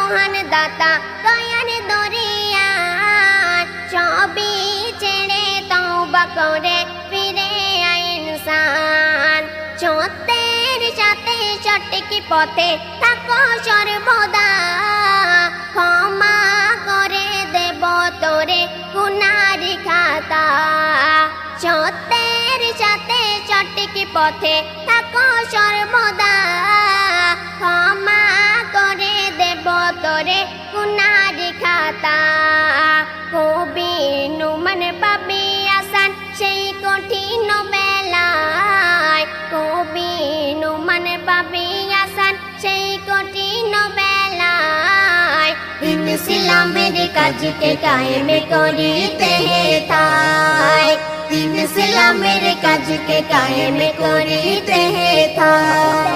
মহান দাতা দয়ার দরিয়ান সবই ছেড়ে তওবা করে ফিরে আয় ইনসান সত্যের সাথে সঠিক পথে থাকো সর্বদা ক্ষমা করে দেব তোরে গুনার খাতা সত্যের সাথে সঠিক পথে থাকো সর্বদা ক্ষমা করে দেব তোরে গুনার খাতা কবি নুমান পাবি আসান সেই কঠিন বেলায় কবি নুমান পাবি আসান সেই কঠিন বেলায় দিন ইসলামের কাজকে কায়েম করিতে থাই দিন ইসলামের কাজকে কায়েম করিতে থাই।